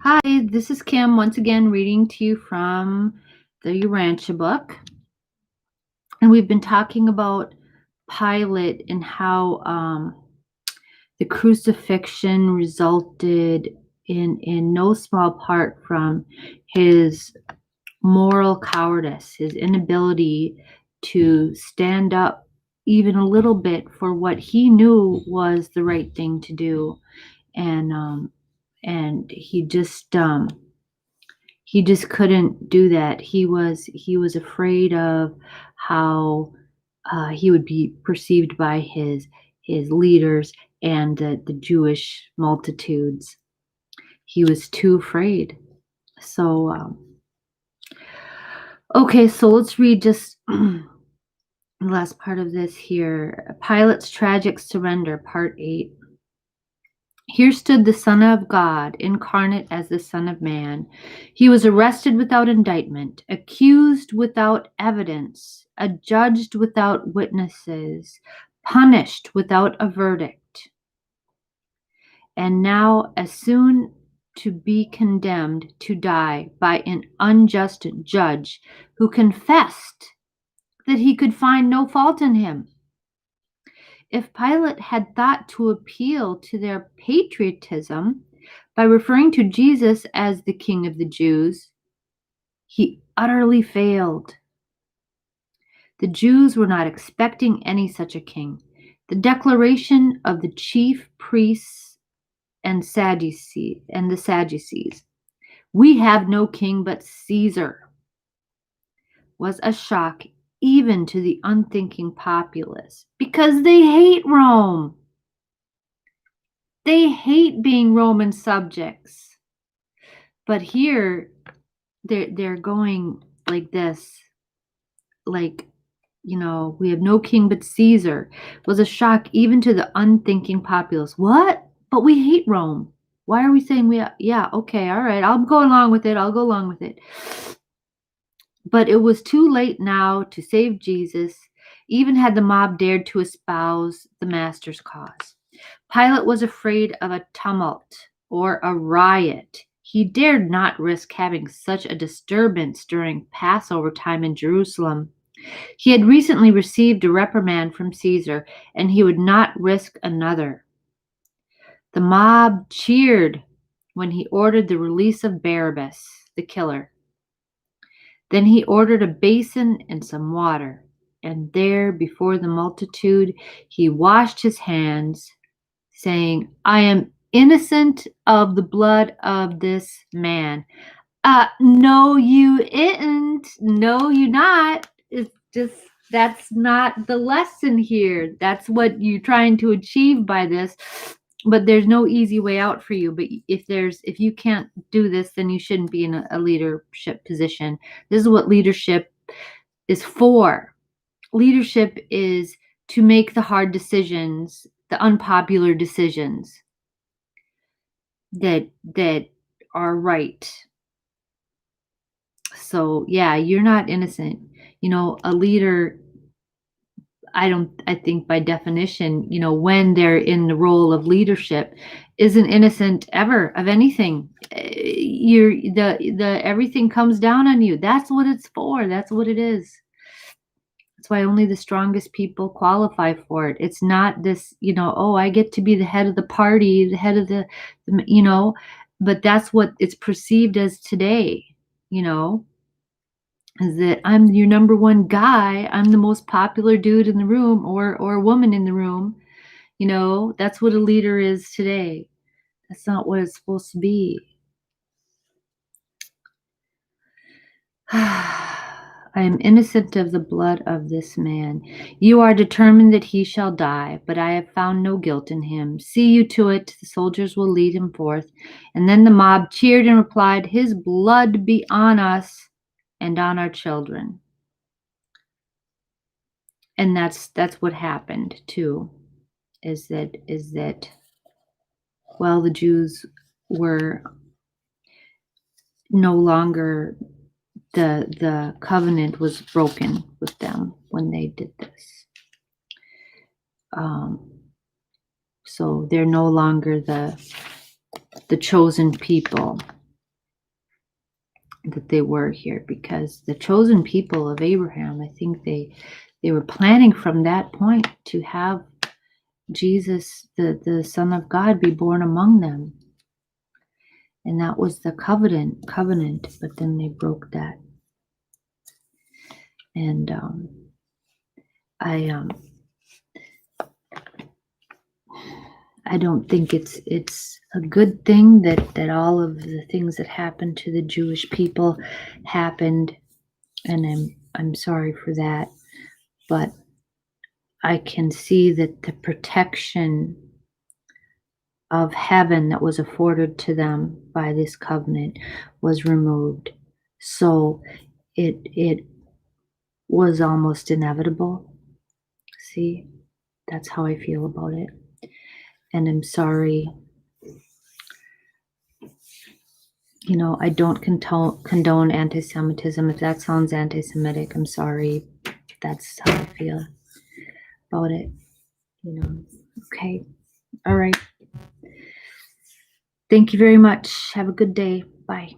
Hi, this is Kim once again reading to you from the Urantia book. And we've been talking about Pilate and how the crucifixion resulted in no small part from his moral cowardice, his inability to stand up even a little bit for what he knew was the right thing to do. And he just couldn't do that. He was afraid of how he would be perceived by his leaders and the Jewish multitudes. He was too afraid. So okay, so let's read just the last part of this here. Pilate's tragic surrender, part 8. Here stood the Son of God, incarnate as the Son of Man. He was arrested without indictment, accused without evidence, adjudged without witnesses, punished without a verdict. And now, as soon to be condemned to die by an unjust judge who confessed that he could find no fault in him. If Pilate had thought to appeal to their patriotism by referring to Jesus as the King of the Jews, he utterly failed. The Jews were not expecting any such a king. The declaration of the chief priests and the Sadducees, "We have no king but Caesar," was a shock even to the unthinking populace, because they hate Rome. They hate being Roman subjects. But here, they're going like this, like, we have no king but Caesar, was a shock even to the unthinking populace. What? But we hate Rome. Why are we saying yeah, okay, all right, I'll go along with it. But it was too late now to save Jesus, even had the mob dared to espouse the master's cause. Pilate was afraid of a tumult or a riot. He dared not risk having such a disturbance during Passover time in Jerusalem. He had recently received a reprimand from Caesar, and he would not risk another. The mob cheered when he ordered the release of Barabbas, the killer. Then he ordered a basin and some water, and there before the multitude he washed his hands, saying, "I am innocent of the blood of this man." No, you isn't. No, you not. It's just, that's not the lesson here. That's what you're trying to achieve by this. But there's no easy way out for you. But if you can't do this, then you shouldn't be in a leadership position. This is what leadership is for. Leadership is to make the hard decisions, the unpopular decisions that are right. So yeah, you're not innocent. A leader, I think by definition, when they're in the role of leadership, isn't innocent ever of anything. Everything comes down on you. That's what it's for. That's what it is. That's why only the strongest people qualify for it. It's not this, oh, I get to be the head of the party, the head of but that's what it's perceived as today, is that I'm your number one guy. I'm the most popular dude in the room or woman in the room. That's what a leader is today. That's not what it's supposed to be. I am innocent of the blood of this man. You are determined that he shall die, but I have found no guilt in him. See you to it. The soldiers will lead him forth. And then the mob cheered and replied, "His blood be on us and on our children." And that's what happened too, is that well, the Jews were no longer, the covenant was broken with them when they did this. So they're no longer the chosen people. that they were here, because the chosen people of Abraham, I think they were planning from that point to have Jesus, the Son of God, be born among them. And that was the covenant, but then they broke that. And I don't think it's a good thing that all of the things that happened to the Jewish people happened, and I'm sorry for that. But I can see that the protection of heaven that was afforded to them by this covenant was removed. So it was almost inevitable. See, that's how I feel about it. And I'm sorry. I don't condone anti-Semitism. If that sounds anti-Semitic, I'm sorry. That's how I feel about it. Okay. All right. Thank you very much. Have a good day. Bye.